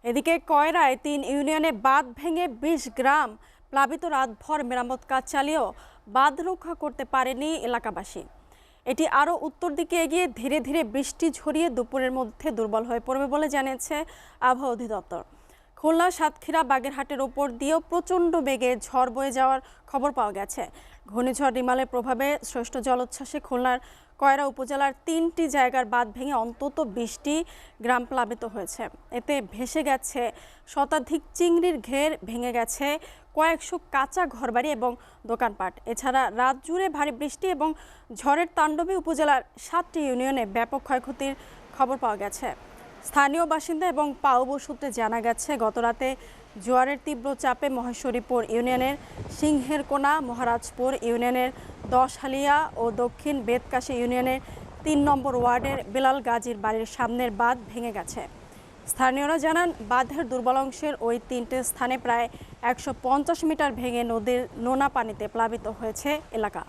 এদিকে কয়রায় ৩ ইউনিয়নে বাঁধ ভেঙে ২০ গ্রাম প্লাবিত, রাতভর মেরামত কাজ চালিয়েও বাঁধ রক্ষা করতে পারেনি এলাকাবাসী। এটি আরও উত্তর দিকে এগিয়ে ধীরে ধীরে বৃষ্টি ঝরিয়ে দুপুরের মধ্যে দুর্বল হয়ে পড়বে বলে জানিয়েছে আবহাওয়া অধিদপ্তর। খুলনা, সাতক্ষীরা, বাগেরহাটের ওপর দিয়েও প্রচণ্ড বেগে ঝড় বয়ে যাওয়ার খবর পাওয়া গেছে। ঘূর্ণিঝড় রিমালের প্রভাবে সৃষ্ট জলোচ্ছ্বাসে খুলনার কয়রা উপজেলার ৩টি জায়গার বাঁধ ভেঙে অন্তত ২০টি গ্রাম প্লাবিত হয়েছে। এতে ভেসে গেছে শতাধিক চিংড়ির ঘের, ভেঙে গেছে কয়েকশো কাঁচা ঘরবাড়ি এবং দোকানপাট। এছাড়া রাত জুড়ে ভারী বৃষ্টি এবং ঝড়ের তাণ্ডবে উপজেলার ৭টি ইউনিয়নে ব্যাপক ক্ষয়ক্ষতির খবর পাওয়া গেছে। স্থানীয় বাসিন্দা এবং পাউবো সূত্রে জানা গেছে, গতরাতে জোয়ারের তীব্র চাপে মহেশ্বরীপুর ইউনিয়নের সিংহেরকোনা, মহারাজপুর ইউনিয়নের দশহালিয়া ও দক্ষিণ বেতকাশী ইউনিয়নের ৩ নম্বর ওয়ার্ডের বিলাল গাজীর বাড়ির সামনের বাঁধ ভেঙে গেছে। স্থানীয়রা জানান, বাঁধের দুর্বল অংশের ওই ৩টে স্থানে প্রায় ১৫০ মিটার ভেঙে নদীর নোনা পানিতে প্লাবিত হয়েছে এলাকা।